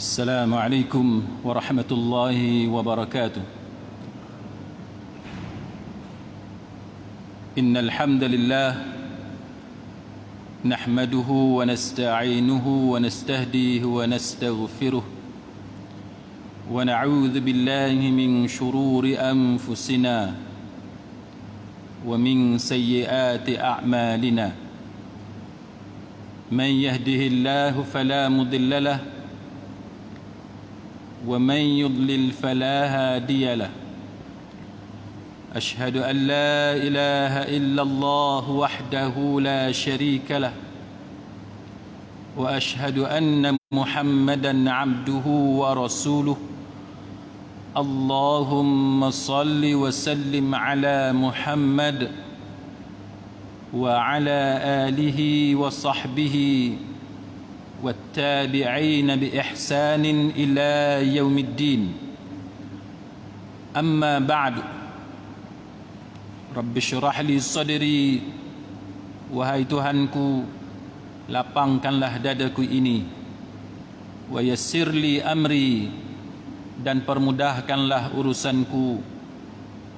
السلام عليكم ورحمة الله وبركاته. إن الحمد لله نحمده ونستعينه ونستهديه ونستغفره ونعوذ بالله من شرور أنفسنا ومن سيئات أعمالنا. من يهده الله فلا مضل له ومن يضلل فلا هادي له. أشهد أن لا إله إلا الله وحده لا شريك له وأشهد أن محمدا عبده ورسوله. اللهم صل وسلم على محمد وعلى آله وصحبه والتابعين بإحسان إلى يوم الدين. أما بعد، رب اشرح لي صدري. Wahai Tuhanku, lapangkanlah dadaku ini. Wa yassir li amri, dan permudahkanlah urusanku.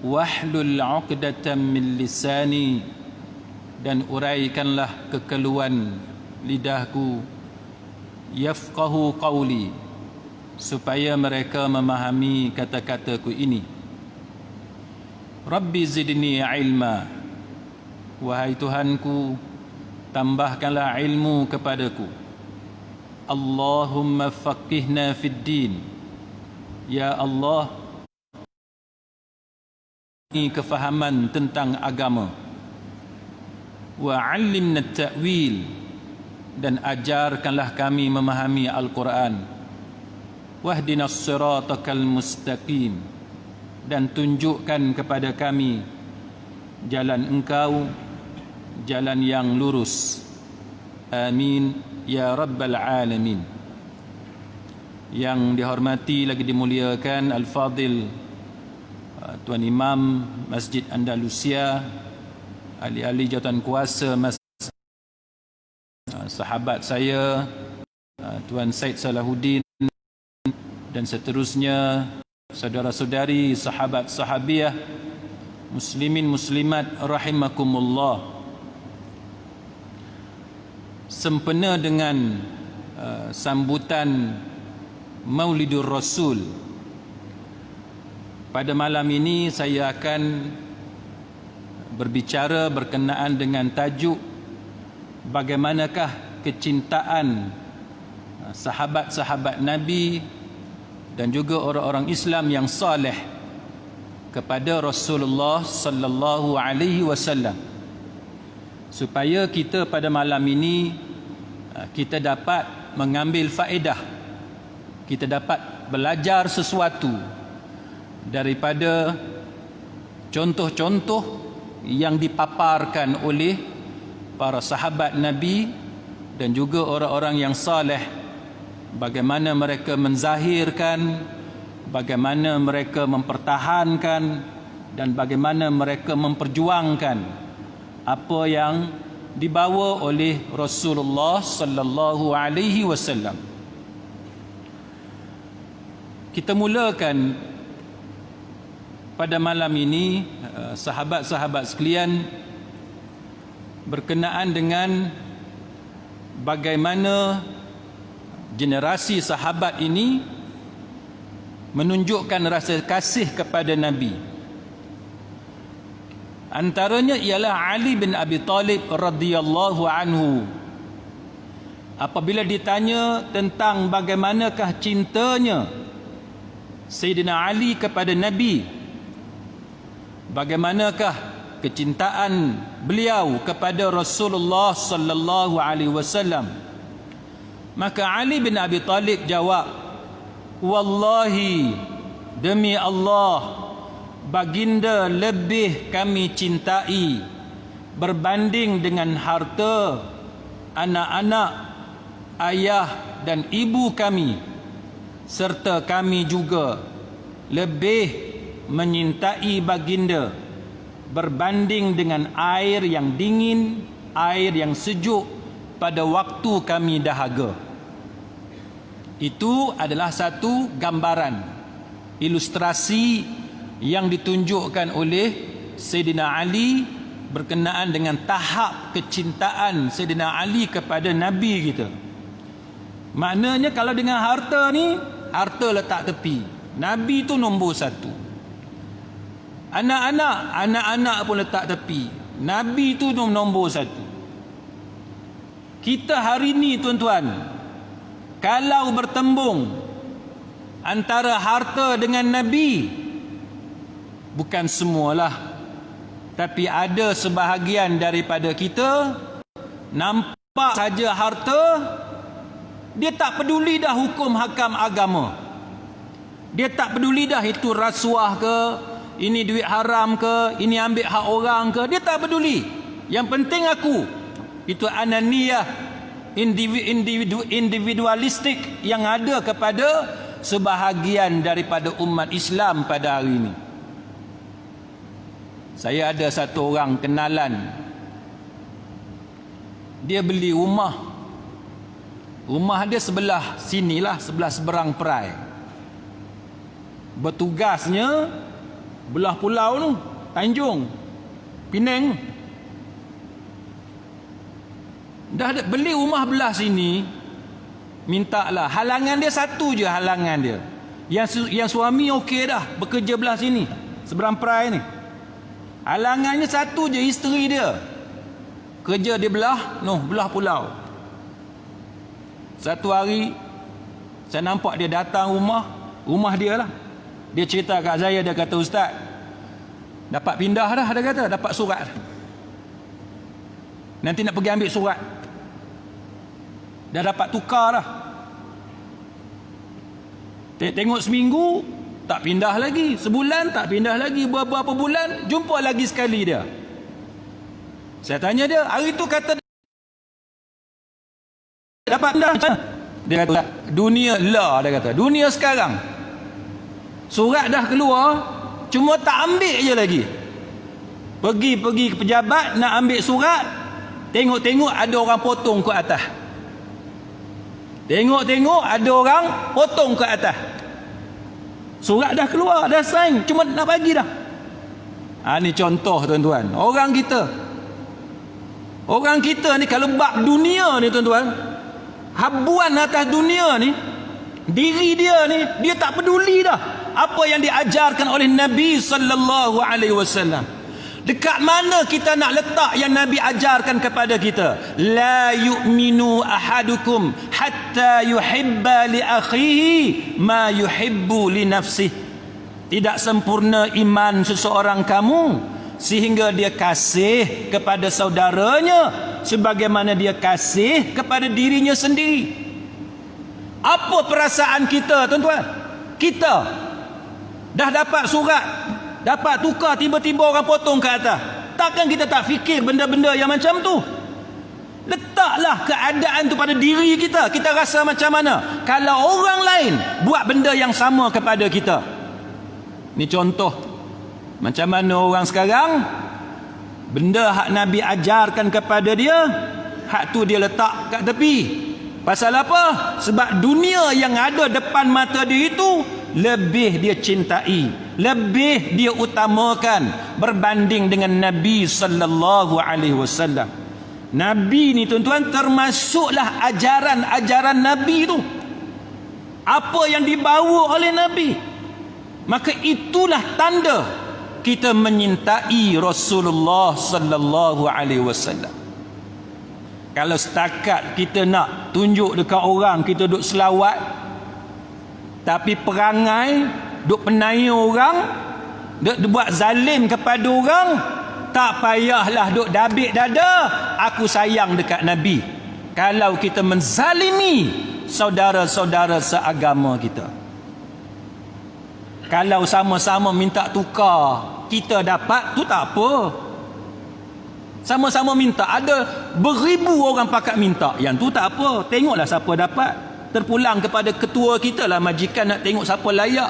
Wahlul 'uqdatam min lisani, dan uraikanlah kekeluhan lidahku. Yafqahu qawli, supaya mereka memahami kata-kataku ini. Rabbi zidni ilma, wahai Tuhanku, tambahkanlah ilmu kepadaku. Allahumma faqihna fid din, ya Allah, kefahaman tentang agama. Wa 'allimna at-ta'wil, dan ajarkanlah kami memahami Al-Quran. Wahdinas siratakal mustaqim, dan tunjukkan kepada kami jalan Engkau, jalan yang lurus. Amin ya rabbal alamin. Yang dihormati lagi dimuliakan Al-Fadil Tuan Imam Masjid Andalusia, ahli-ahli jawatan kuasa masjid, sahabat saya Tuan Said Salahuddin, dan seterusnya, saudara-saudari, sahabat sahabiah, muslimin muslimat rahimakumullah. Sempena dengan sambutan Maulidur Rasul, pada malam ini saya akan berbicara berkenaan dengan tajuk bagaimanakah kecintaan sahabat-sahabat Nabi dan juga orang-orang Islam yang saleh kepada Rasulullah sallallahu alaihi wasallam, supaya kita pada malam ini kita dapat mengambil faedah, kita dapat belajar sesuatu daripada contoh-contoh yang dipaparkan oleh para sahabat Nabi dan juga orang-orang yang saleh, bagaimana mereka menzahirkan, bagaimana mereka mempertahankan, dan bagaimana mereka memperjuangkan apa yang dibawa oleh Rasulullah sallallahu alaihi wasallam. Kita mulakan pada malam ini, sahabat-sahabat sekalian, berkenaan dengan bagaimana generasi sahabat ini menunjukkan rasa kasih kepada Nabi. Antaranya ialah Ali bin Abi Talib radhiyallahu anhu. Apabila ditanya tentang bagaimanakah cintanya Sayyidina Ali kepada Nabi, bagaimanakah kecintaan beliau kepada Rasulullah sallallahu alaihi wasallam, maka Ali bin Abi Talib jawab, wallahi, demi Allah, baginda lebih kami cintai berbanding dengan harta, anak-anak, ayah dan ibu kami, serta kami juga lebih menyintai baginda berbanding dengan air yang dingin, air yang sejuk pada waktu kami dahaga. Itu adalah satu gambaran, ilustrasi yang ditunjukkan oleh Sayyidina Ali berkenaan dengan tahap kecintaan Sayyidina Ali kepada Nabi kita. Maknanya kalau dengan harta ni, harta letak tepi, Nabi tu nombor satu. Anak-anak pun letak tepi, Nabi tu nombor satu. Kita hari ni tuan-tuan, kalau bertembung antara harta dengan Nabi, bukan semualah, tapi ada sebahagian daripada kita nampak saja harta, dia tak peduli dah hukum hakam agama. Dia tak peduli dah itu rasuah ke, ini duit haram ke, ini ambil hak orang ke, dia tak peduli. Yang penting aku. Itu ananiyah, individualistik yang ada kepada sebahagian daripada umat Islam pada hari ini. Saya ada satu orang kenalan, dia beli rumah dia sebelah sinilah, sebelah seberang perai. Bertugasnya belah pulau tu, Tanjung Pinang. Dah beli rumah belah sini, mintalah halangan dia satu je, halangan dia. Yang suami okey dah, bekerja belah sini, seberang perai ni. Halangannya satu je, isteri dia. Kerja dia belah pulau. Satu hari saya nampak dia datang rumah dia lah. Dia cerita kat saya, dia kata, "Ustaz, dapat pindah dah," dia kata, "dapat surat. Nanti nak pergi ambil surat. Dah dapat tukar dah." Tengok seminggu tak pindah lagi, sebulan tak pindah lagi, beberapa bulan jumpa lagi sekali dia. Saya tanya dia, hari tu kata dapat pindah. Dia kata, dunia lah, dia kata, dunia sekarang surat dah keluar, cuma tak ambil je lagi. Pergi ke pejabat nak ambil surat, tengok ada orang potong ke atas. Tengok ada orang potong ke atas. Surat dah keluar, dah sign, cuma nak bagi dah. Ni contoh tuan-tuan, orang kita ni kalau bab dunia ni tuan-tuan, habuan atas dunia ni, diri dia ni, dia tak peduli dah apa yang diajarkan oleh Nabi sallallahu alaihi wasallam. Dekat mana kita nak letak yang Nabi ajarkan kepada kita? La yu'minu ahadukum hatta yuhibba li akhihi ma yuhibbu li nafsihi. Tidak sempurna iman seseorang kamu sehingga dia kasih kepada saudaranya sebagaimana dia kasih kepada dirinya sendiri. Apa perasaan kita tuan-tuan? Kita dah dapat surat, dapat tukar, tiba-tiba orang potong ke atas. Takkan kita tak fikir benda-benda yang macam tu? Letaklah keadaan tu pada diri kita. Kita rasa macam mana kalau orang lain buat benda yang sama kepada kita. Ni contoh macam mana orang sekarang, benda hak Nabi ajarkan kepada dia, hak tu dia letak kat tepi. Pasal apa? Sebab dunia yang ada depan mata dia itu lebih dia cintai, lebih dia utamakan berbanding dengan Nabi sallallahu alaihi wasallam. Nabi ni tuan-tuan, termasuklah ajaran-ajaran Nabi tu, apa yang dibawa oleh Nabi, maka itulah tanda kita menyintai Rasulullah sallallahu alaihi wasallam. Kalau setakat kita nak tunjuk dekat orang kita duk selawat, tapi perangai duk penai orang, duk buat zalim kepada orang, tak payahlah duk dabik dada, aku sayang dekat Nabi. Kalau kita menzalimi saudara-saudara seagama kita, kalau sama-sama minta tukar, kita dapat tu tak apa. Sama-sama minta, ada beribu orang pakat minta, yang tu tak apa, tengoklah siapa dapat. Terpulang kepada ketua kita lah, majikan nak tengok siapa layak.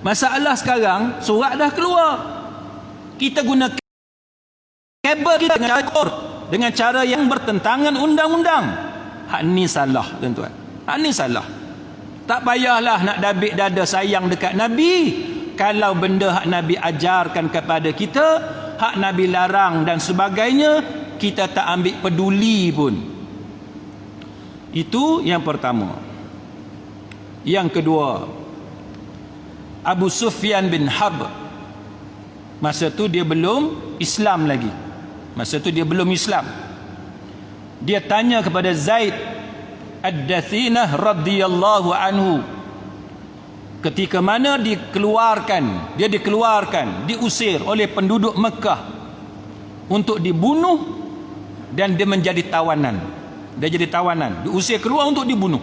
Masalah sekarang, surat dah keluar, kita guna kabel kita dengan cara yang bertentangan undang-undang. Hak ni salah tuan-tuan, hak ni salah. Tak payahlah nak dabik dada sayang dekat Nabi. Kalau benda hak Nabi ajarkan kepada kita, hak Nabi larang dan sebagainya, kita tak ambil peduli pun. Itu yang pertama. Yang kedua, Abu Sufyan bin Harb, masa tu dia belum Islam lagi. Masa tu dia belum Islam. Dia tanya kepada Zaid Ad-Dathinah radhiyallahu anhu, ketika mana dia dikeluarkan, diusir oleh penduduk Mekah untuk dibunuh, dan dia menjadi tawanan. Dia jadi tawanan, diusir keluar untuk dibunuh.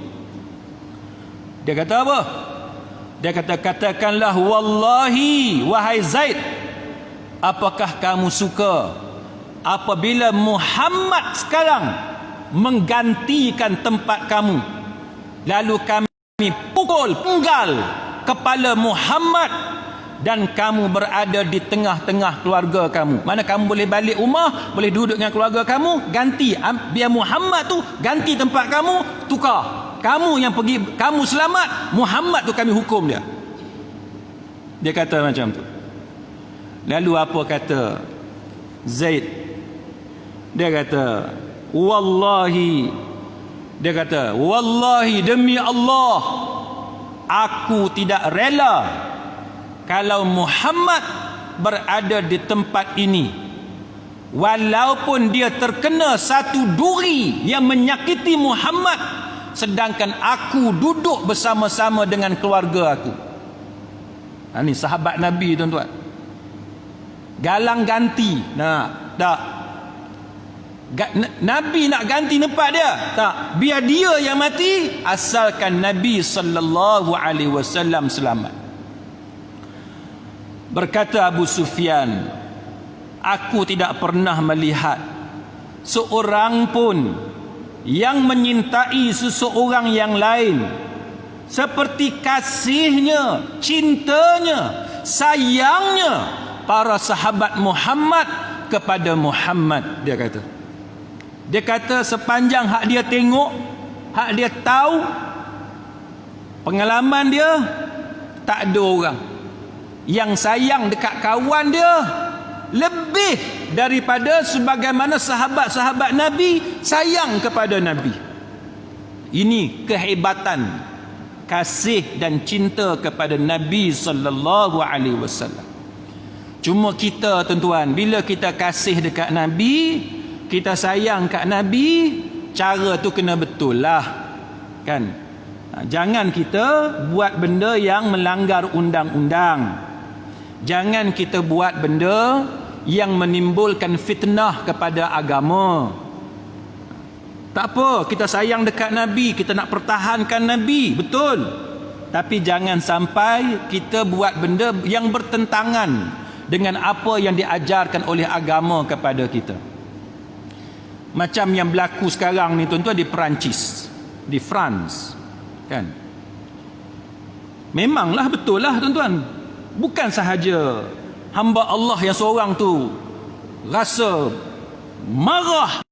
Dia kata apa? Dia kata, katakanlah wallahi wahai Zaid, apakah kamu suka apabila Muhammad sekarang menggantikan tempat kamu, lalu kami pukul penggal kepala Muhammad dan kamu berada di tengah-tengah keluarga kamu? Mana kamu boleh balik rumah, boleh duduk dengan keluarga kamu, ganti, biar Muhammad tu ganti tempat kamu, tukar. Kamu yang pergi, kamu selamat, Muhammad tu kami hukum dia. Dia kata macam tu. Lalu apa kata Zaid? Dia kata, wallahi, dia kata, wallahi, demi Allah, aku tidak rela kalau Muhammad berada di tempat ini, walaupun dia terkena satu duri yang menyakiti Muhammad, sedangkan aku duduk bersama-sama dengan keluarga aku. Ini sahabat Nabi, tuan-tuan. Galang ganti. Nah, tak. Nabi nak ganti tempat dia, tak, biar dia yang mati, asalkan Nabi sallallahu alaihi wasallam selamat. Berkata Abu Sufyan, aku tidak pernah melihat seorang pun yang menyintai seseorang yang lain seperti kasihnya, cintanya, sayangnya para sahabat Muhammad kepada Muhammad. Dia kata sepanjang hak dia tengok, hak dia tahu, pengalaman dia, tak ada orang yang sayang dekat kawan dia lebih daripada sebagaimana sahabat-sahabat Nabi sayang kepada Nabi. Ini kehebatan kasih dan cinta kepada Nabi sallallahu alaihi wasallam. Cuma kita, tuan-tuan, bila kita kasih dekat Nabi, kita sayang kat Nabi, cara tu kena betul lah, kan? Jangan kita buat benda yang melanggar undang-undang. Jangan kita buat benda yang menimbulkan fitnah kepada agama. Tak apa, kita sayang dekat Nabi, kita nak pertahankan Nabi, betul. Tapi jangan sampai kita buat benda yang bertentangan dengan apa yang diajarkan oleh agama kepada kita. Macam yang berlaku sekarang ni, tuan-tuan, di Perancis, di France, kan? Memanglah betul lah, tuan-tuan. Bukan sahaja hamba Allah yang seorang tu rasa marah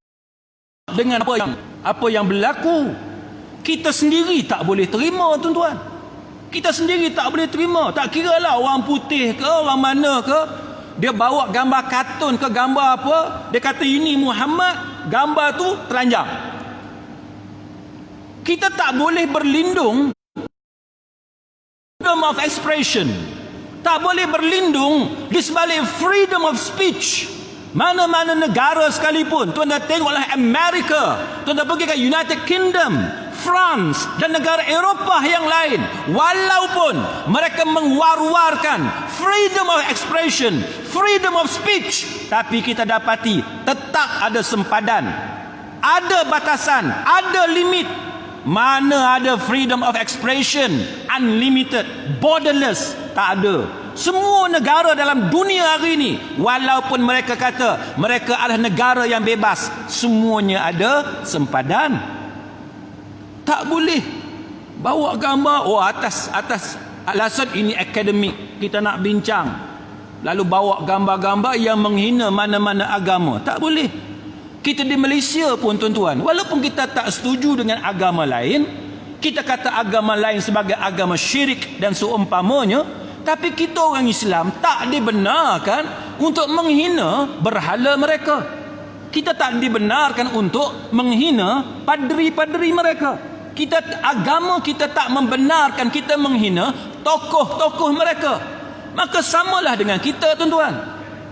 dengan apa yang berlaku. Kita sendiri tak boleh terima, tuan-tuan. Kita sendiri tak boleh terima. Tak kira lah orang putih ke, orang mana ke, dia bawa gambar kartun ke gambar apa, dia kata ini Muhammad, gambar tu telanjang. Kita tak boleh berlindung freedom of expression, tak boleh berlindung di sebalik freedom of speech. Mana-mana negara sekalipun, tuan-tuan tengoklah Amerika, tuan-tuan pergi ke United Kingdom, France dan negara Eropah yang lain, walaupun mereka mengwar-warkan freedom of expression, freedom of speech, tapi kita dapati tetap ada sempadan, ada batasan, ada limit. Mana ada freedom of expression unlimited, borderless? Tak ada. Semua negara dalam dunia hari ini, walaupun mereka kata mereka adalah negara yang bebas, semuanya ada sempadan. Tak boleh bawa gambar atas alasan ini akademik, kita nak bincang, lalu bawa gambar-gambar yang menghina mana-mana agama. Tak boleh. Kita di Malaysia pun, tuan-tuan, walaupun kita tak setuju dengan agama lain, kita kata agama lain sebagai agama syirik dan seumpamanya, tapi kita orang Islam tak dibenarkan untuk menghina berhala mereka. Kita tak dibenarkan untuk menghina padri-padri mereka. Agama kita tak membenarkan kita menghina tokoh-tokoh mereka. Maka samalah dengan kita, tuan-tuan.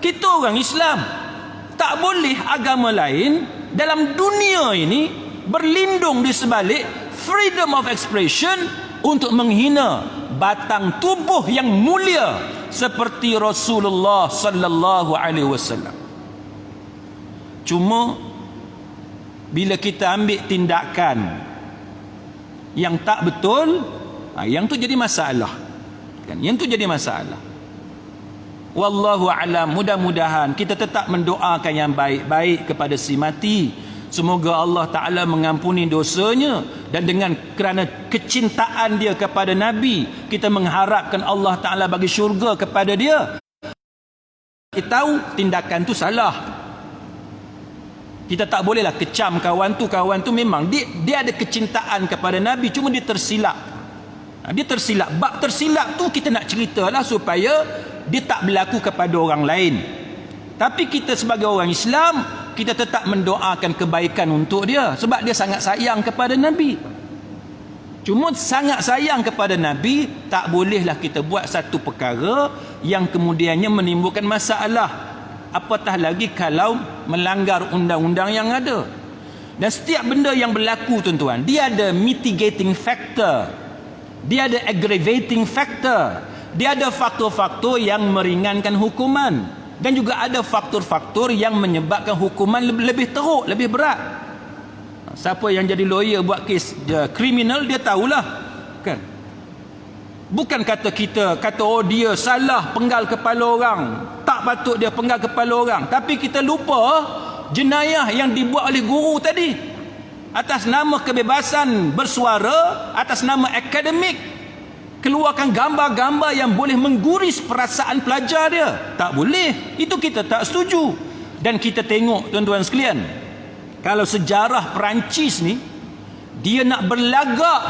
Kita orang Islam tak boleh agama lain dalam dunia ini berlindung di sebalik freedom of expression untuk menghina batang tubuh yang mulia seperti Rasulullah sallallahu alaihi wasallam. Cuma bila kita ambil tindakan yang tak betul, yang tu jadi masalah. Kan? Yang tu jadi masalah. Wallahu a'lam. Mudah-mudahan kita tetap mendoakan yang baik-baik kepada si mati. Semoga Allah Ta'ala mengampuni dosanya, dan dengan kerana kecintaan dia kepada Nabi, kita mengharapkan Allah Ta'ala bagi syurga kepada dia. Kita tahu tindakan tu salah. Kita tak bolehlah kecam kawan tu memang dia ada kecintaan kepada Nabi, cuma dia tersilap. Dia tersilap. Bab tersilap tu kita nak ceritalah supaya dia tak berlaku kepada orang lain. Tapi kita sebagai orang Islam, kita tetap mendoakan kebaikan untuk dia, sebab dia sangat sayang kepada Nabi. Cuma sangat sayang kepada Nabi, tak bolehlah kita buat satu perkara yang kemudiannya menimbulkan masalah, apatah lagi kalau melanggar undang-undang yang ada. Dan setiap benda yang berlaku, tuan-tuan, dia ada mitigating factor, dia ada aggravating factor, dia ada faktor-faktor yang meringankan hukuman, dan juga ada faktor-faktor yang menyebabkan hukuman lebih teruk, lebih berat. Siapa yang jadi lawyer buat kes kriminal, dia tahulah, kan? Bukan kata oh dia salah penggal kepala orang, tak patut dia penggal kepala orang, tapi kita lupa jenayah yang dibuat oleh guru tadi atas nama kebebasan bersuara, atas nama akademik, keluarkan gambar-gambar yang boleh mengguris perasaan pelajar dia. Tak boleh. Itu kita tak setuju. Dan kita tengok, tuan-tuan sekalian, kalau sejarah Perancis ni, dia nak berlagak,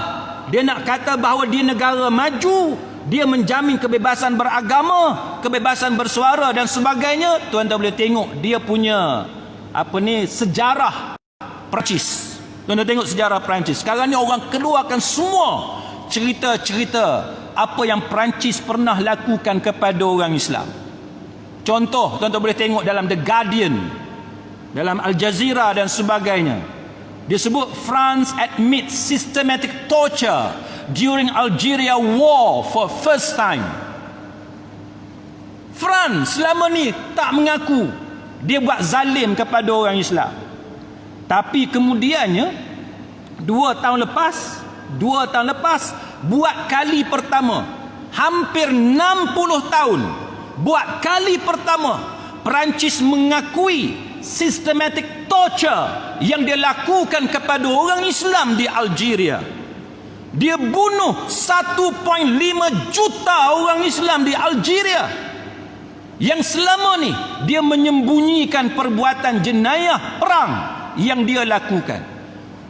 dia nak kata bahawa dia negara maju, dia menjamin kebebasan beragama, kebebasan bersuara dan sebagainya. Tuan-tuan boleh tengok dia punya sejarah Perancis. Tuan-tuan tengok sejarah Perancis. Sekarang ni orang keluarkan semua cerita-cerita apa yang Perancis pernah lakukan kepada orang Islam. Contoh, tuan-tuan boleh tengok dalam The Guardian, dalam Al Jazeera dan sebagainya. Dia sebut France admits systematic torture during Algeria war for first time. France selama ni tak mengaku dia buat zalim kepada orang Islam. Tapi kemudiannya 2 tahun lepas buat kali pertama, hampir 60 tahun, buat kali pertama Perancis mengakui systematic torture yang dia lakukan kepada orang Islam di Algeria. Dia bunuh 1.5 juta orang Islam di Algeria, yang selama ni dia menyembunyikan perbuatan jenayah perang yang dia lakukan.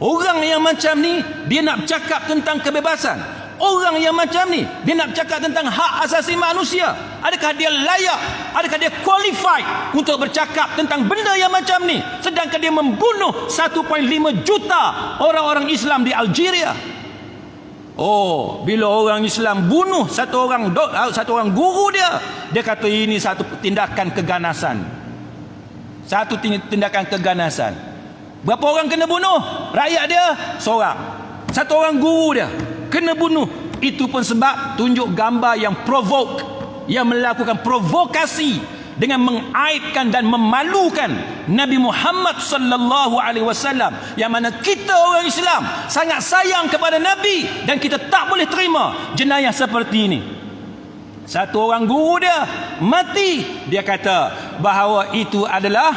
Orang yang macam ni, dia nak bercakap tentang kebebasan. Orang yang macam ni, dia nak bercakap tentang hak asasi manusia. Adakah dia layak? Adakah dia qualified untuk bercakap tentang benda yang macam ni, sedangkan dia membunuh 1.5 juta orang-orang Islam di Algeria? Oh, bila orang Islam bunuh satu orang guru dia kata ini satu tindakan keganasan. Satu tindakan keganasan. Berapa orang kena bunuh? Rakyat dia seorang. Satu orang guru dia kena bunuh. Itu pun sebab tunjuk gambar yang provoke, yang melakukan provokasi dengan mengaibkan dan memalukan Nabi Muhammad sallallahu alaihi wasallam, yang mana kita orang Islam sangat sayang kepada Nabi, dan kita tak boleh terima jenayah seperti ini. Satu orang guru dia mati, dia kata bahawa itu adalah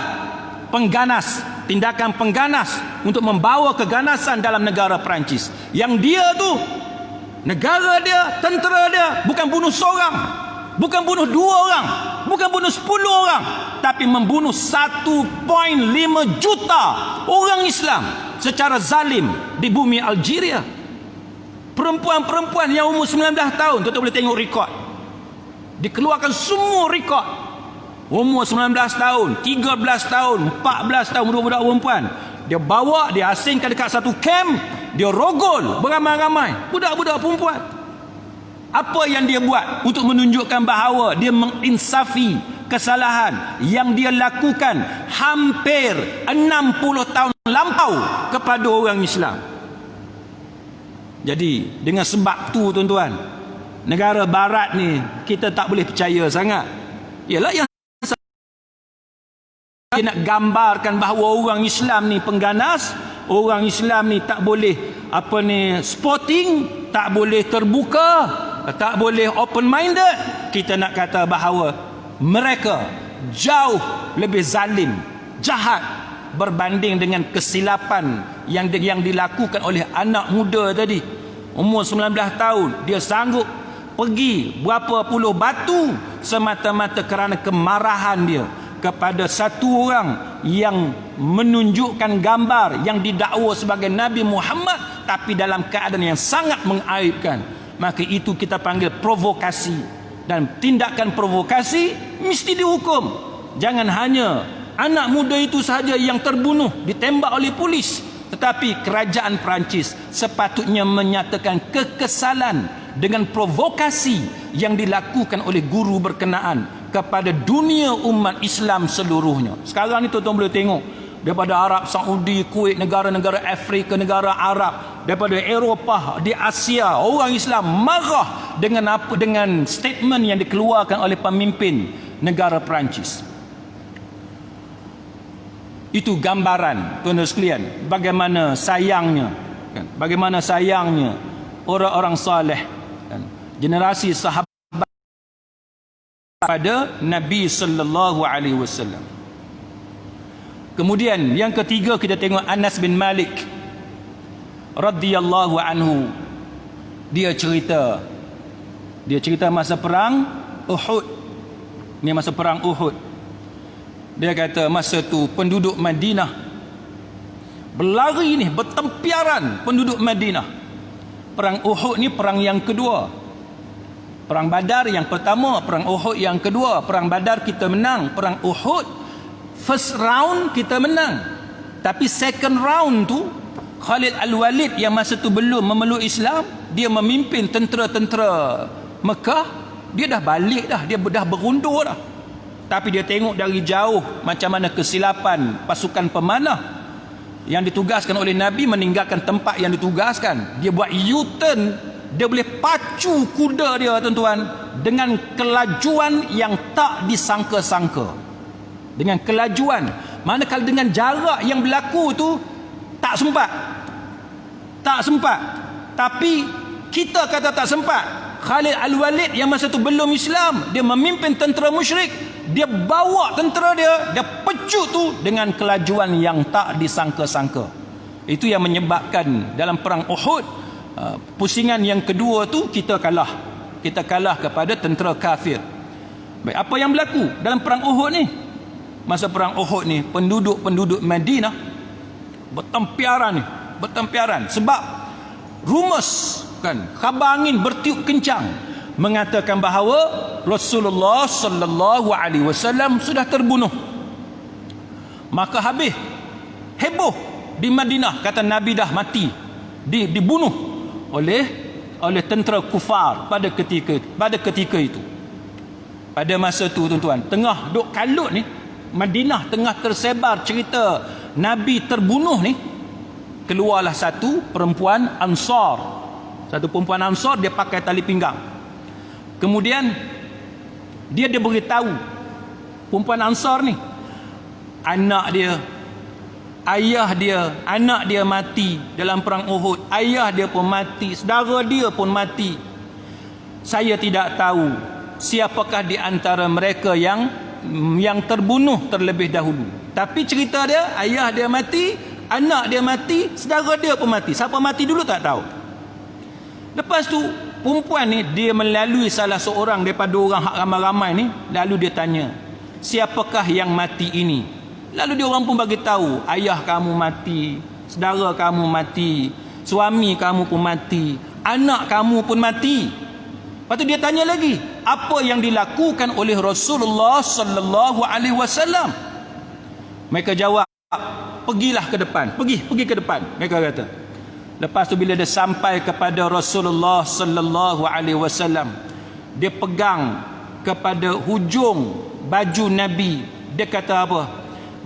pengganas, tindakan pengganas untuk membawa keganasan dalam negara Perancis. Yang dia tu, negara dia, tentera dia bukan bunuh seorang, bukan bunuh 2 orang, bukan bunuh 10 orang, tapi membunuh 1.5 juta orang Islam secara zalim di bumi Algeria. perempuan-perempuan yang umur 19 tahun, tuan-tuan boleh tengok rekod. Dikeluarkan semua rekod. Umur 19 tahun, 13 tahun, 14 tahun budak-budak perempuan. Dia bawa, dia asingkan dekat satu camp, dia rogol beramai-ramai budak-budak perempuan. Apa yang dia buat untuk menunjukkan bahawa dia menginsafi kesalahan yang dia lakukan hampir 60 tahun lampau kepada orang Islam. Jadi dengan sebab tu tuan-tuan, negara barat ni kita tak boleh percaya sangat. Ialah yang dia nak gambarkan bahawa orang Islam ni pengganas, orang Islam ni tak boleh sporting, tak boleh terbuka, tak boleh open minded. Kita nak kata bahawa mereka jauh lebih zalim, jahat berbanding dengan kesilapan yang dilakukan oleh anak muda tadi. Umur 19 tahun dia sanggup pergi berapa puluh batu semata-mata kerana kemarahan dia kepada satu orang yang menunjukkan gambar yang didakwa sebagai Nabi Muhammad, tapi dalam keadaan yang sangat mengaibkan. Maka itu kita panggil provokasi, dan tindakan provokasi mesti dihukum. Jangan hanya anak muda itu sahaja yang terbunuh ditembak oleh polis, tetapi kerajaan Perancis sepatutnya menyatakan kekesalan dengan provokasi yang dilakukan oleh guru berkenaan kepada dunia umat Islam seluruhnya. Sekarang ni tuan-tuan boleh tengok daripada Arab Saudi, Kuwait, negara-negara Afrika, negara Arab, daripada Eropah, di Asia, orang Islam marah dengan statement yang dikeluarkan oleh pemimpin negara Perancis. Itu gambaran tuan-tuan sekalian bagaimana sayangnya orang-orang saleh, generasi sahabat pada Nabi sallallahu alaihi wasallam. Kemudian yang ketiga kita tengok Anas bin Malik radhiyallahu anhu. Dia cerita masa perang Uhud. Ni masa perang Uhud. Dia kata masa tu penduduk Madinah berlari ni, bertempiaran penduduk Madinah. Perang Uhud ni perang yang kedua. Perang Badar yang pertama, perang Uhud yang kedua. Perang Badar kita menang, perang Uhud first round kita menang. Tapi second round tu Khalid Al-Walid yang masa tu belum memeluk Islam, dia memimpin tentera-tentera Mekah. Dia dah balik dah, dia dah berundur dah. Tapi dia tengok dari jauh macam mana kesilapan pasukan pemanah yang ditugaskan oleh Nabi meninggalkan tempat yang ditugaskan. Dia buat U-turn. Dia boleh pacu kuda dia tuan-tuan dengan kelajuan yang tak disangka-sangka. Dengan kelajuan. Manakala dengan jarak yang berlaku tu tak sempat. Tapi kita kata tak sempat. Khalid Al-Walid yang masa tu belum Islam, dia memimpin tentera musyrik, dia bawa tentera dia pecut tu dengan kelajuan yang tak disangka-sangka. Itu yang menyebabkan dalam perang Uhud, pusingan yang kedua tu kita kalah kepada tentera kafir. Baik, apa yang berlaku dalam perang Uhud ni? Masa perang Uhud ni penduduk Madinah bertempiaran sebab rumus khabar angin bertiup kencang mengatakan bahawa Rasulullah sallallahu alaihi wasallam sudah terbunuh. Maka habis heboh di Madinah, kata Nabi dah mati, dibunuh oleh tentera kufar pada ketika itu. Pada masa tu tuan-tuan, tengah duk kalut ni, Madinah tengah tersebar cerita Nabi terbunuh ni, keluarlah satu perempuan Ansar. Dia pakai tali pinggang. Kemudian dia beritahu perempuan Ansar ni, anak dia mati dalam perang Uhud. Ayah dia pun mati, saudara dia pun mati. Saya tidak tahu siapakah di antara mereka yang terbunuh terlebih dahulu. Tapi cerita dia, ayah dia mati, anak dia mati, saudara dia pun mati. Siapa mati dulu tak tahu. Lepas tu perempuan ni dia melalui salah seorang daripada orang hak ramai-ramai ni, lalu dia tanya, siapakah yang mati ini? Lalu dia orang pun bagi tahu, ayah kamu mati, saudara kamu mati, suami kamu pun mati, anak kamu pun mati. Lepas tu dia tanya lagi, apa yang dilakukan oleh Rasulullah sallallahu alaihi wasallam? Mereka jawab, pergilah ke depan, pergi ke depan, mereka kata. Lepas tu bila dia sampai kepada Rasulullah sallallahu alaihi wasallam, dia pegang kepada hujung baju Nabi. Dia kata apa?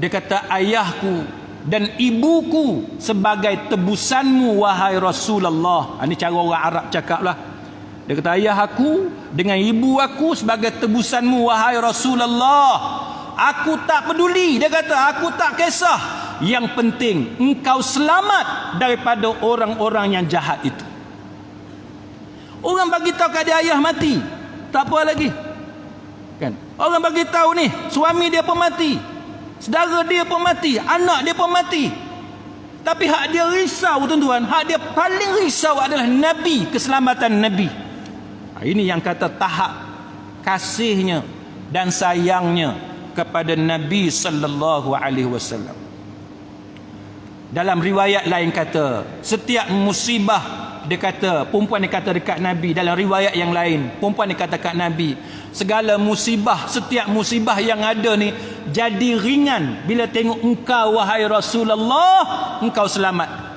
Dia kata, ayahku dan ibuku sebagai tebusanmu wahai Rasulullah. Ini cara orang Arab cakap lah. Dia kata, ayah aku dengan ibu aku sebagai tebusanmu wahai Rasulullah. Aku tak peduli. Dia kata, aku tak kisah. Yang penting engkau selamat daripada orang-orang yang jahat itu. Orang bagi tahu kat dia ayah mati, tak apa lagi. Kan? Orang bagi tahu ni suami dia pun mati, saudara dia pun mati, anak dia pun mati. Tapi hak dia risau tuan-tuan, hak dia paling risau adalah Nabi, keselamatan Nabi. Ini yang kata tahap kasihnya dan sayangnya kepada Nabi sallallahu alaihi wasallam. Dalam riwayat lain kata, setiap musibah, dia kata, perempuan dia kata dekat Nabi, dalam riwayat yang lain, perempuan dia kata dekat Nabi, segala musibah, setiap musibah yang ada ni jadi ringan bila tengok engkau wahai Rasulullah, engkau selamat.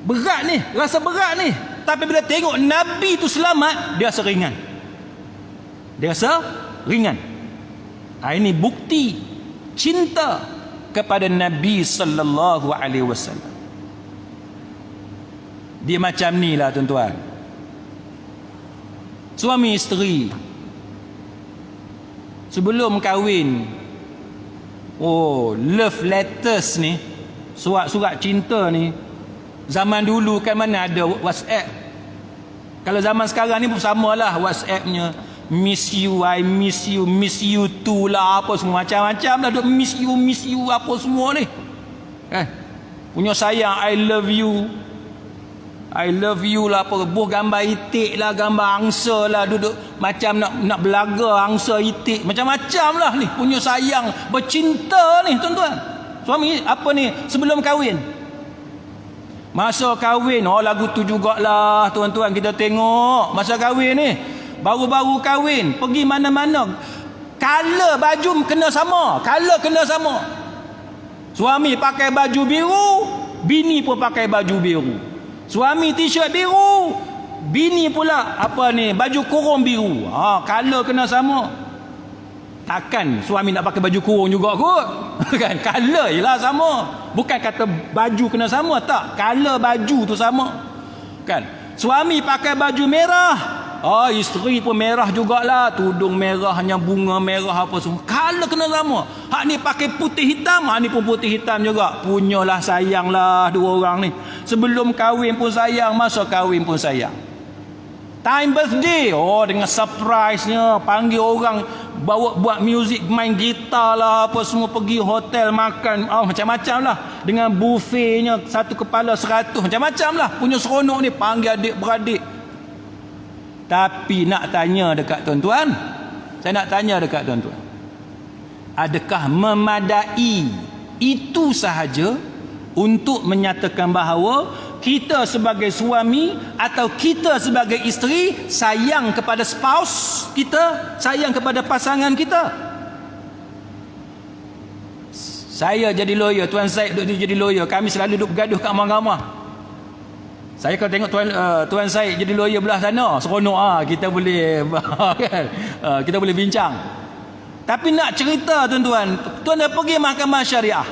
Berat ni, rasa berat ni. Tapi bila tengok Nabi tu selamat, dia rasa ringan. Dia rasa ringan. Ini bukti cinta kepada Nabi sallallahu alaihi wasallam. Dia macam ni lah tuan-tuan. Suami isteri sebelum kahwin, love letters ni, surat-surat cinta ni, zaman dulu kan mana ada WhatsApp. Kalau zaman sekarang ni pun samalah WhatsAppnya, miss you, I miss you too lah, apa semua macam-macam lah, duk miss you apa semua ni. Punya sayang, I love you lah, apa buah gambar itik lah, gambar angsa lah, duduk macam nak belaga angsa itik, macam-macam lah ni, punya sayang, bercinta ni tuan-tuan. Suami apa ni sebelum kahwin. Masa kahwin, lagu tu jugalah tuan-tuan, kita tengok masa kahwin ni, baru-baru kahwin, pergi mana-mana, color baju kena sama, suami pakai baju biru, bini pun pakai baju biru. Suami t-shirt biru, bini pula baju kurung biru. Color kena sama. Takkan suami nak pakai baju kurung juga kot. Kan, color jelah sama. Bukan kata baju kena sama, tak, color baju tu sama. Kan, suami pakai baju merah, isteri pun merah jugalah, tudung merahnya, bunga merah apa semua, color kena sama. Hak ni pakai putih hitam, hak ni pun putih hitam juga. Punyalah sayang lah dua orang ni. Sebelum kahwin pun sayang, masa kahwin pun sayang. Time birthday, dengan surprise-nya, panggil orang, bawa buat muzik, main gitar lah, apa semua, pergi hotel makan, macam-macam lah, dengan buffetnya, satu kepala 100, macam-macam lah, punya seronok ni, panggil adik-beradik. Tapi nak tanya dekat tuan-tuan, saya nak tanya dekat tuan-tuan, adakah memadai itu sahaja untuk menyatakan bahawa kita sebagai suami atau kita sebagai isteri sayang kepada spouse kita, sayang kepada pasangan kita? Saya jadi lawyer, Tuan Zaid duduk jadi lawyer, kami selalu duduk bergaduh kat mahkamah. Saya kalau tengok Tuan Zaid jadi lawyer belah sana, seronok, kita boleh kita boleh bincang. Tapi nak cerita tuan-tuan, tuan dah pergi mahkamah syariah.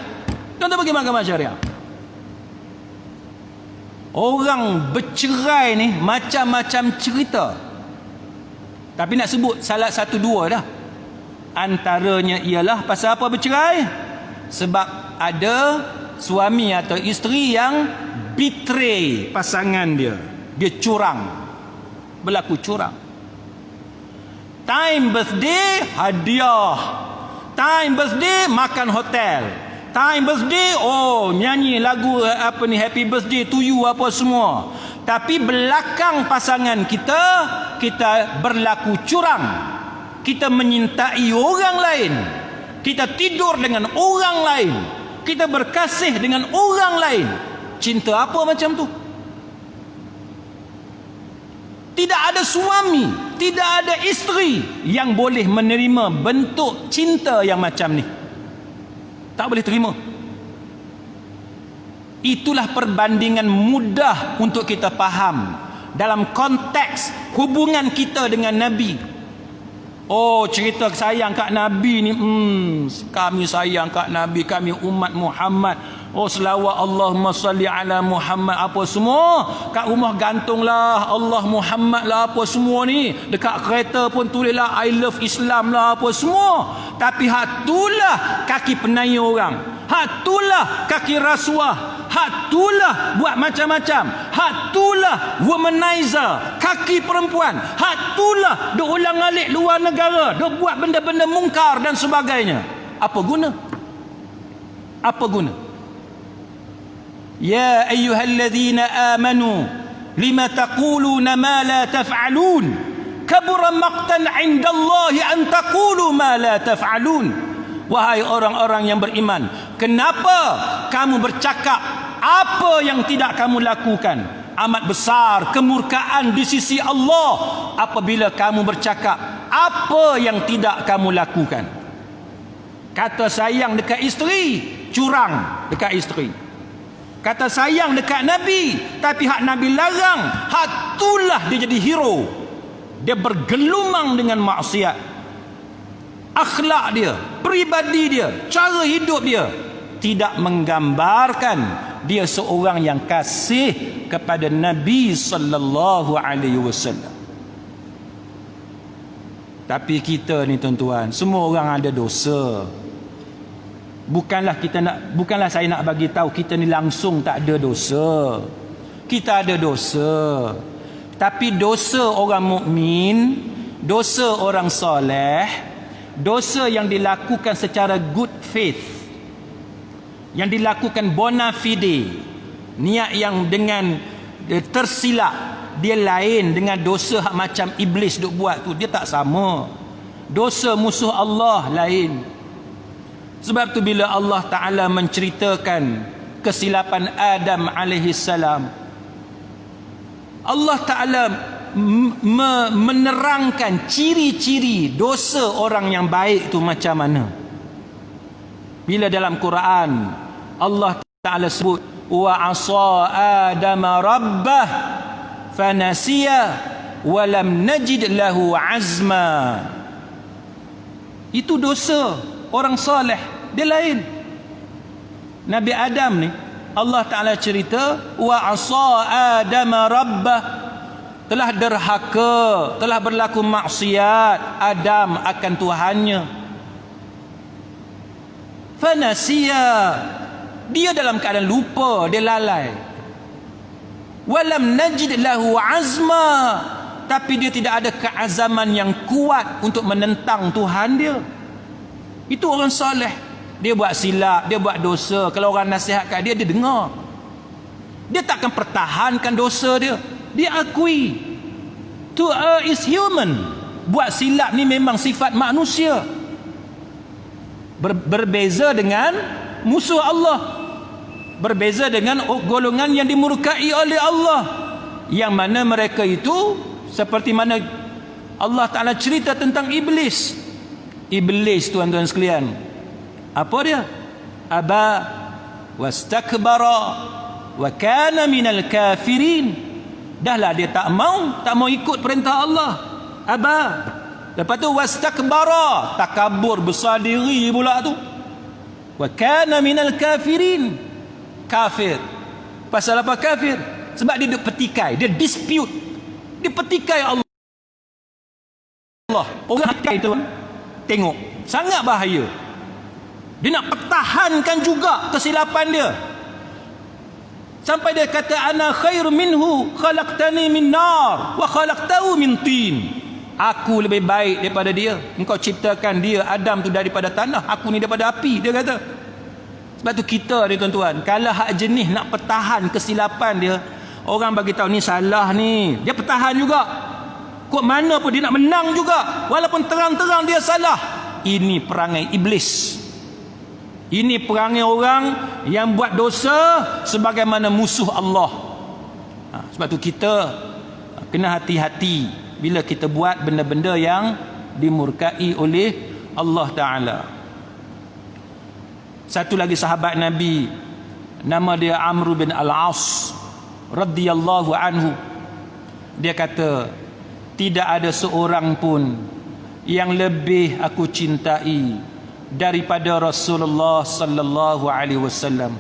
Orang bercerai ni macam-macam cerita. Tapi nak sebut salah satu dua dah. Antaranya ialah pasal apa bercerai? Sebab ada suami atau isteri yang betray pasangan dia. Dia curang. Berlaku curang. Time birthday, hadiah. Time birthday, makan hotel. Time birthday, nyanyi lagu happy birthday to you apa semua. Tapi belakang pasangan kita berlaku curang. Kita menyintai orang lain. Kita tidur dengan orang lain. Kita berkasih dengan orang lain. Cinta apa macam tu? Tidak ada suami, tidak ada isteri yang boleh menerima bentuk cinta yang macam ni. Tak boleh terima. Itulah perbandingan mudah untuk kita faham dalam konteks hubungan kita dengan Nabi. Oh, cerita sayang kat Nabi ni, kami sayang kat Nabi, kami umat Muhammad. Oh, selawat Allahumma salli ala Muhammad, apa semua kat rumah gantunglah Allah Muhammad lah, apa semua ni. Dekat kereta pun tulislah I love Islam lah, apa semua. Tapi hak itulah kaki penaya orang, hak itulah kaki rasuah, hak itulah buat macam-macam, hak itulah womanizer, kaki perempuan, hak itulah duk ulang-alik luar negara, duk buat benda-benda mungkar dan sebagainya. Apa guna? Apa guna? Ya ayyuhalladzina amanu lima taquluna ma la taf'alun kabura maqtan 'indallahi an taqulu ma la taf'alun. Wahai orang-orang yang beriman, kenapa kamu bercakap apa yang tidak kamu lakukan? Amat besar kemurkaan di sisi Allah apabila kamu bercakap apa yang tidak kamu lakukan. Kata sayang dekat isteri, curang dekat isteri. Kata sayang dekat Nabi, tapi hak Nabi larang, hak itulah dia jadi hero. Dia bergelumang dengan maksiat. Akhlak dia, peribadi dia, cara hidup dia tidak menggambarkan dia seorang yang kasih kepada Nabi sallallahu alaihi wasallam. Tapi kita ni tuan-tuan, semua orang ada dosa. Bukanlah saya nak bagi tahu kita ni langsung tak ada dosa. Kita ada dosa. Tapi dosa orang mukmin, dosa orang soleh, dosa yang dilakukan secara good faith, yang dilakukan bona fide, niat yang dengan tersilap, dia lain dengan dosa hak macam iblis duk buat tu. Dia tak sama. Dosa musuh Allah lain. Sebab tu bila Allah Ta'ala menceritakan kesilapan Adam alaihissalam, Allah Ta'ala menerangkan ciri-ciri dosa orang yang baik tu macam mana. Bila dalam Quran Allah Ta'ala sebut wa asa Adam rabbah fanasiya wa lam najid lahu azma. Itu dosa orang soleh, dia lain. Nabi Adam ni Allah Ta'ala cerita wa asa Adam rabbah, telah derhaka, telah berlaku maksiat Adam akan Tuhannya. Fanasiya, dia dalam keadaan lupa, dia lalai. Walam najid lahu azma, tapi dia tidak ada keazaman yang kuat untuk menentang Tuhan dia. Itu orang soleh. Dia buat silap, dia buat dosa, kalau orang nasihat kat dia, dia dengar. Dia takkan pertahankan dosa dia. Dia akui. To err is human. Buat silap ni memang sifat manusia. Berbeza dengan musuh Allah. Berbeza dengan golongan yang dimurkai oleh Allah, yang mana mereka itu seperti mana Allah Ta'ala cerita tentang iblis. Iblis, tuan-tuan sekalian, apa dia? Aba wastakbara wa kana minal kafirin. Dahlah dia tak mau ikut perintah Allah. Aba. Lepas tu wastakbara, takabur, besar diri pula tu. Wa kana minal kafirin. Kafir. Pasal apa kafir? Sebab dia duk petikai, dia dispute. Dia petikai Allah. Orang petikai tu, tengok, sangat bahaya. Dia nak pertahankan juga kesilapan dia. Sampai dia kata ana khairu minhu khalaqtani min nar wa khalaqtahu min tin. Aku lebih baik daripada dia. Engkau ciptakan dia Adam tu daripada tanah, aku ni daripada api, dia kata. Sebab tu kita ni tuan-tuan, kalau hak jenis nak pertahan kesilapan dia, orang bagi tahu ni salah ni, dia pertahan juga. Kok mana pun dia nak menang juga, walaupun terang-terang dia salah. Ini perangai iblis. Ini perangai orang yang buat dosa sebagaimana musuh Allah. Sebab tu kita Kena hati-hati bila kita buat benda-benda yang dimurkai oleh Allah Ta'ala. Satu lagi sahabat Nabi, nama dia Amr bin Al-As radhiyallahu anhu. Dia kata, tidak ada seorang pun yang lebih aku cintai daripada Rasulullah sallallahu alaihi wasallam,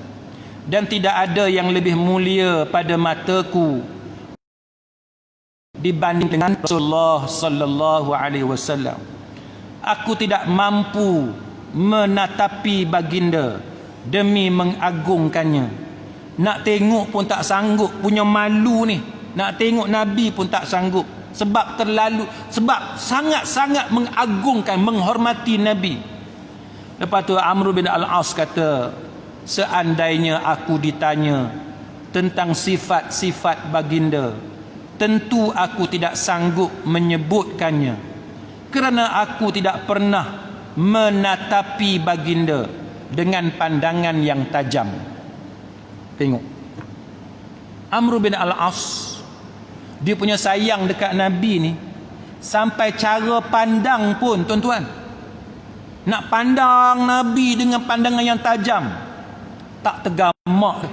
dan tidak ada yang lebih mulia pada mataku dibanding dengan Rasulullah sallallahu alaihi wasallam. Aku tidak mampu menatapi baginda demi mengagungkannya. Nak tengok pun tak sanggup, punya malu ni. Nak tengok Nabi pun tak sanggup, sebab sangat-sangat mengagungkan, menghormati Nabi. Lepas tu Amr bin Al-As kata, seandainya aku ditanya tentang sifat-sifat baginda, tentu aku tidak sanggup menyebutkannya, kerana aku tidak pernah menatapi baginda dengan pandangan yang tajam. Tengok Amr bin Al-As, dia punya sayang dekat Nabi ni sampai cara pandang pun, tuan-tuan, nak pandang Nabi dengan pandangan yang tajam, tak tergamak,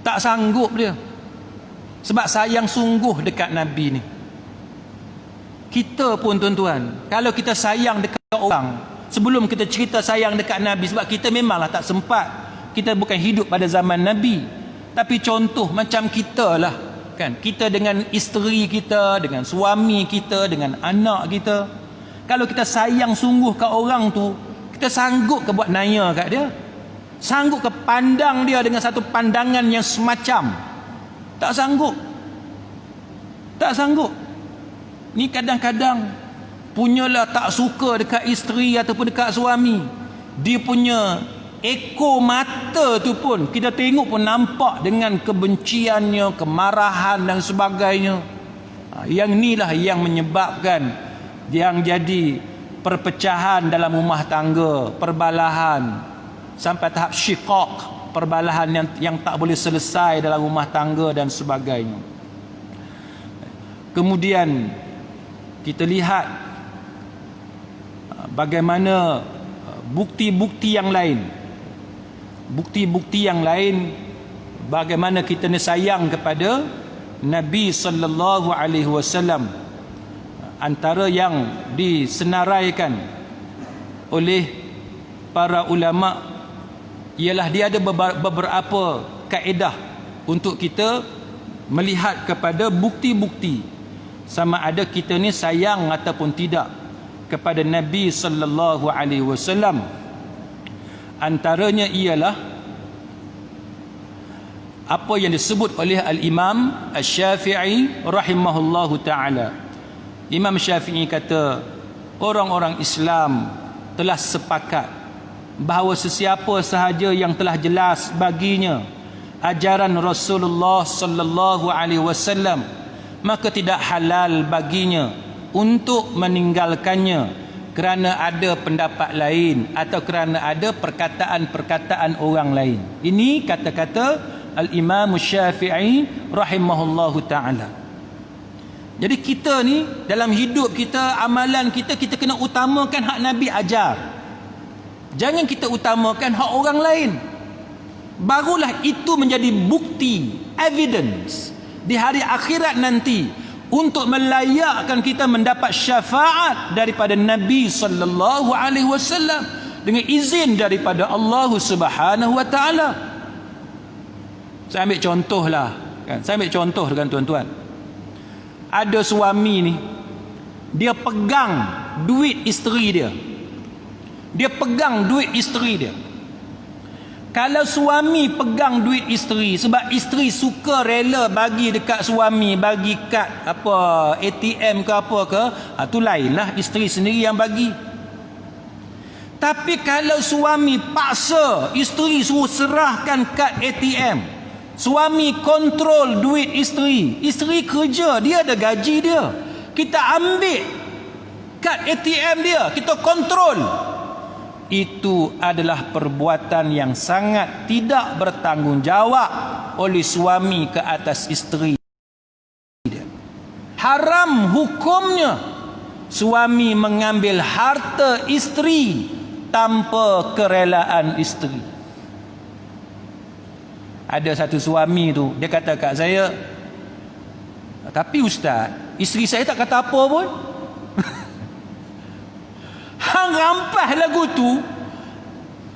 tak sanggup dia, sebab sayang sungguh dekat Nabi ni. Kita pun, tuan-tuan, kalau kita sayang dekat orang, sebelum kita cerita sayang dekat Nabi, sebab kita memanglah tak sempat, kita bukan hidup pada zaman Nabi, tapi contoh macam kita lah kan, kita dengan isteri kita, dengan suami kita, dengan anak kita, kalau kita sayang sungguh kat orang tu, kita sanggup ke buat naya kat dia? Sanggup ke pandang dia dengan satu pandangan yang semacam? Tak sanggup. Tak sanggup. Ni kadang-kadang punyalah tak suka dekat isteri ataupun dekat suami, dia punya ekor mata tu pun kita tengok pun nampak dengan kebenciannya, kemarahan dan sebagainya. Yang inilah yang menyebabkan yang jadi perpecahan dalam rumah tangga, perbalahan sampai tahap syiqaq, perbalahan yang tak boleh selesai dalam rumah tangga dan sebagainya. Kemudian kita lihat bagaimana bukti-bukti yang lain. Bukti-bukti yang lain bagaimana kita ni sayang kepada Nabi sallallahu alaihi wasallam. Antara yang disenaraikan oleh para ulama ialah dia ada beberapa kaedah untuk kita melihat kepada bukti-bukti sama ada kita ni sayang ataupun tidak kepada Nabi sallallahu alaihi wasallam. Antaranya ialah apa yang disebut oleh Al-Imam Asy-Syafi'i rahimahullahu ta'ala. Imam Syafi'i kata, orang-orang Islam telah sepakat bahawa sesiapa sahaja yang telah jelas baginya ajaran Rasulullah sallallahu alaihi wasallam, maka tidak halal baginya untuk meninggalkannya kerana ada pendapat lain atau kerana ada perkataan-perkataan orang lain. Ini kata-kata Al-Imam Syafi'i rahimahullahu ta'ala. Jadi kita ni dalam hidup kita, amalan kita, kita kena utamakan hak Nabi ajar. Jangan kita utamakan hak orang lain. Barulah itu menjadi bukti, evidence di hari akhirat nanti untuk melayakkan kita mendapat syafaat daripada Nabi sallallahu alaihi wasallam dengan izin daripada Allah Subhanahu wa taala. Saya ambil contohlah kan. Saya ambil contoh dengan tuan-tuan. Ada suami ni, dia pegang duit isteri dia. Dia pegang duit isteri dia. Kalau suami pegang duit isteri, sebab isteri suka rela bagi dekat suami, bagi kad apa ATM ke apa ke, tu lainlah, isteri sendiri yang bagi. Tapi kalau suami paksa isteri suruh serahkan kad ATM, suami kontrol duit isteri, isteri kerja, dia ada gaji dia, kita ambil kad ATM dia, kita kontrol, itu adalah perbuatan yang sangat tidak bertanggungjawab oleh suami ke atas isteri dia. haram hukumnya suami mengambil harta isteri tanpa kerelaan isteri. Ada satu suami tu, dia kata kat saya, tapi ustaz, isteri saya tak kata apa pun. Hang rampas lagu tu,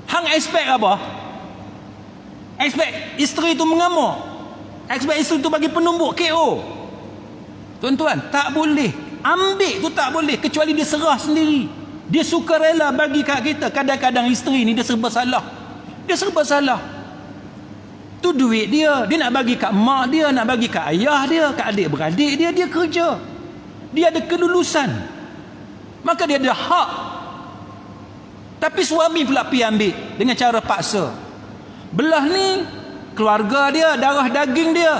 hang expect apa? Expect isteri tu mengamuk, expect isteri tu bagi penumbuk KO. Tuan-tuan, tak boleh. Ambil tu tak boleh, kecuali dia serah sendiri. Dia suka rela bagi kat kita. Kadang-kadang isteri ni dia serba salah. Dia serba salah. Tu duit dia. Dia nak bagi kat mak dia, nak bagi kat ayah dia, kat adik-beradik dia. Dia kerja. Dia ada kelulusan. Maka dia ada hak. Tapi suami pula pergi ambil dengan cara paksa. Belah ni keluarga dia, darah daging dia.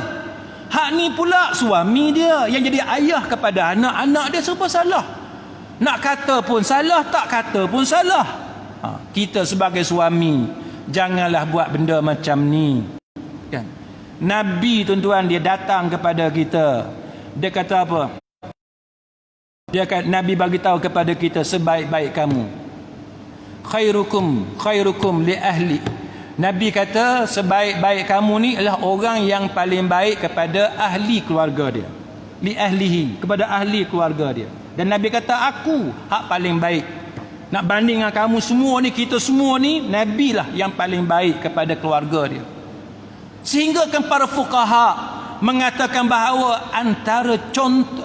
Hak ni pula suami dia yang jadi ayah kepada anak-anak dia, serba salah. Nak kata pun salah, tak kata pun salah. Kita sebagai suami janganlah buat benda macam ni, kan? Nabi, tuan-tuan, dia datang kepada kita. Dia kata apa? Nabi bagi tahu kepada kita, sebaik-baik kamu, khairukum li ahli. Nabi kata sebaik-baik kamu ni adalah orang yang paling baik kepada ahli keluarga dia. Li ahlihi, kepada ahli keluarga dia. Dan Nabi kata aku hak paling baik. Nak banding dengan kamu semua ni, kita semua ni, Nabi lah yang paling baik kepada keluarga dia. Sehingga kan para fuqaha mengatakan bahawa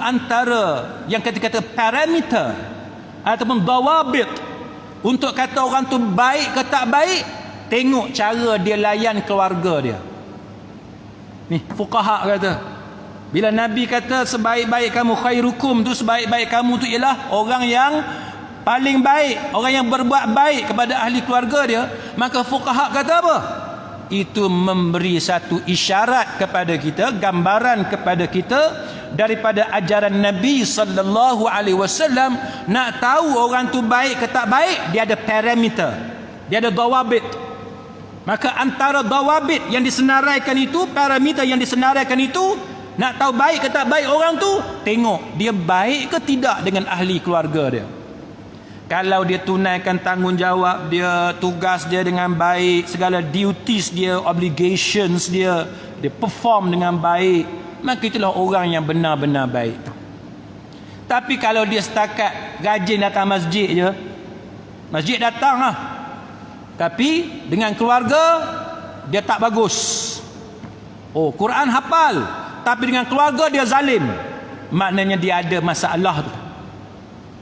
antara yang kata-kata parameter ataupun dawabit untuk kata orang tu baik ke tak baik, tengok cara dia layan keluarga dia. Ni fuqaha kata, bila Nabi kata sebaik-baik kamu, khairukum tu, sebaik-baik kamu tu ialah orang yang paling baik, orang yang berbuat baik kepada ahli keluarga dia. Maka fuqaha kata apa? Itu memberi satu isyarat kepada kita, gambaran kepada kita daripada ajaran Nabi sallallahu alaihi wasallam. Nak tahu orang tu baik ke tak baik, dia ada parameter, dia ada dawabit. Maka antara dawabit yang disenaraikan itu, parameter yang disenaraikan itu, nak tahu baik ke tak baik orang tu, tengok dia baik ke tidak dengan ahli keluarga dia. Kalau dia tunaikan tanggungjawab dia, tugas dia dengan baik, segala duties dia, obligations dia, dia perform dengan baik, maka itulah orang yang benar-benar baik. Tapi kalau dia setakat rajin datang masjid je, masjid datang lah, tapi dengan keluarga dia tak bagus. Oh, Quran hafal, tapi dengan keluarga dia zalim, maknanya dia ada masalah tu.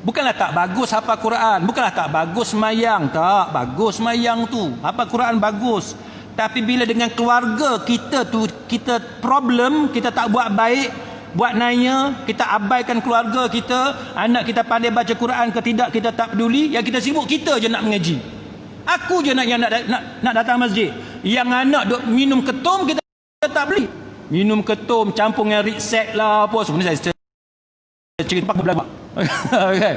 Bukanlah tak bagus hafal Quran, bukanlah tak bagus semayang, tak bagus semayang tu, hafal Quran bagus. Tapi bila dengan keluarga kita tu, kita problem, kita tak buat baik, buat nanya, kita abaikan keluarga kita, anak kita pandai baca Quran ke tidak kita tak peduli, yang kita sibuk kita je nak mengaji. Aku je nak datang masjid. Yang anak duk minum ketum, kita tak beli. Minum ketum campur dengan Ritsek lah apa, sebenarnya saya cerita pakai belakang. Okay.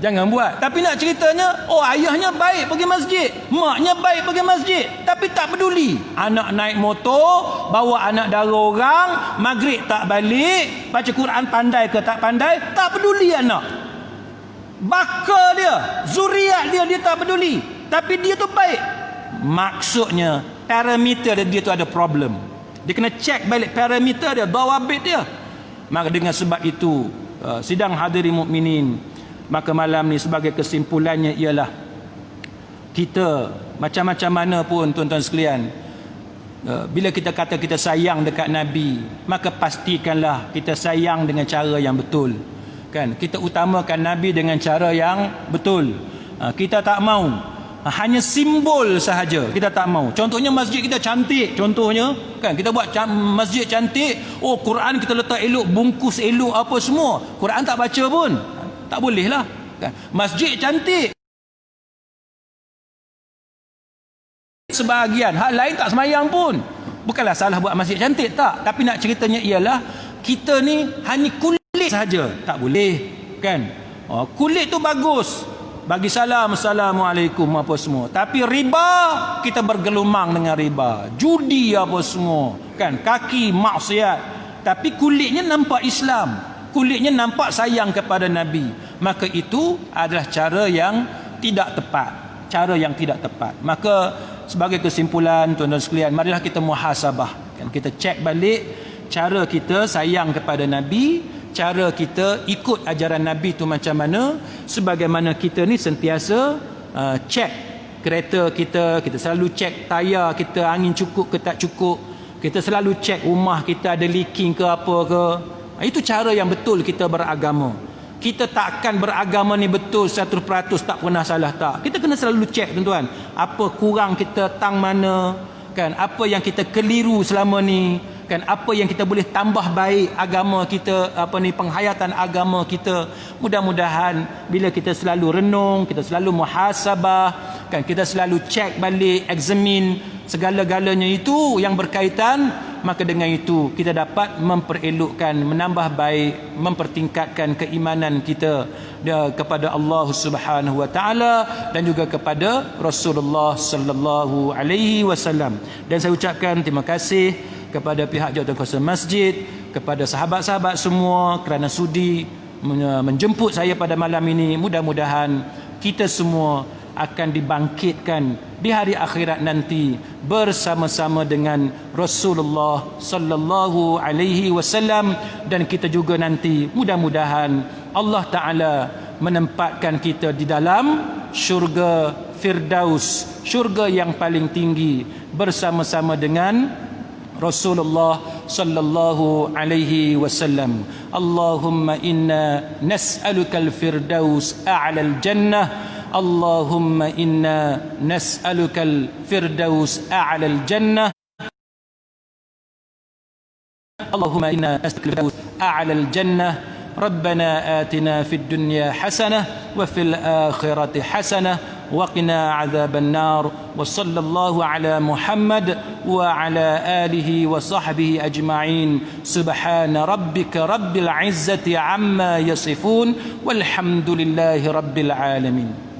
Jangan buat. Tapi nak ceritanya, oh ayahnya baik pergi masjid, maknya baik pergi masjid, tapi tak peduli. Anak naik motor, bawa anak dara orang, maghrib tak balik, baca Quran pandai ke tak pandai, tak peduli anak. Baka dia, zuriat dia, dia tak peduli. Tapi dia tu baik. Maksudnya parameter dia tu ada problem. Dia kena check balik parameter dia, dawabit dia. Maka dengan sebab itu, sidang hadirin mukminin, maka malam ni sebagai kesimpulannya ialah kita macam-macam mana pun tuan-tuan sekalian, bila kita kata kita sayang dekat Nabi, maka pastikanlah kita sayang dengan cara yang betul, kan? Kita utamakan Nabi dengan cara yang betul. Kita tak mau hanya simbol sahaja, kita tak mau. Contohnya masjid kita cantik, contohnya kan, kita buat masjid cantik, oh Quran kita letak elok, bungkus elok apa semua, Quran tak baca pun, tak boleh lah kan? Masjid cantik sebahagian, hak lain tak semayang pun. Bukanlah salah buat masjid cantik, tak. Tapi nak ceritanya ialah kita ni hanya kulit sahaja, tak boleh kan? Kulit tu bagus, bagi salam, assalamualaikum apa semua, tapi riba, kita bergelumang dengan riba, judi apa semua kan, kaki maksiat, tapi kulitnya nampak Islam. kulitnya nampak sayang kepada Nabi, maka itu adalah cara yang tidak tepat, cara yang tidak tepat. Maka sebagai kesimpulan, tuan-tuan sekalian, marilah kita muhasabah, kan, kita cek balik cara kita sayang kepada Nabi, cara kita ikut ajaran Nabi tu macam mana. Sebagaimana kita ni sentiasa cek kereta kita, kita selalu cek tayar kita angin cukup ke tak cukup, kita selalu cek rumah kita ada leaking ke apa ke. Itu cara yang betul kita beragama. Kita takkan beragama ni betul 100% tak pernah salah, tak. Kita kena selalu cek, tuan-tuan, apa kurang kita tang mana, kan, apa yang kita keliru selama ni, kan, apa yang kita boleh tambah baik agama kita, apa ni, penghayatan agama kita. Mudah-mudahan bila kita selalu renung, kita selalu muhasabah, kan, kita selalu cek balik, examine segala-galanya itu yang berkaitan, maka dengan itu kita dapat memperelokkan, menambah baik, mempertingkatkan keimanan kita kepada Allah Subhanahu wa taala dan juga kepada Rasulullah sallallahu alaihi wasallam. Dan saya ucapkan terima kasih kepada pihak jawatankuasa masjid, kepada sahabat-sahabat semua kerana sudi menjemput saya pada malam ini. Mudah-mudahan kita semua akan dibangkitkan di hari akhirat nanti bersama-sama dengan Rasulullah sallallahu alaihi wasallam, dan kita juga nanti mudah-mudahan Allah Taala menempatkan kita di dalam syurga Firdaus, syurga yang paling tinggi bersama-sama dengan Rasulullah sallallahu alaihi wasallam. Allahumma inna nas'aluka al-firdaus a'la al-jannah. اللهم إنا نسألك الفردوس أعلى الجنة. اللهم إنا نسألك الفردوس أعلى الجنة. ربنا آتنا في الدنيا حسنة وفي الآخرة حسنة وقنا عذاب النار. وصلى الله على محمد وعلى آله وصحبه أجمعين. سبحان ربك رب العزة عما يصفون والحمد لله رب العالمين.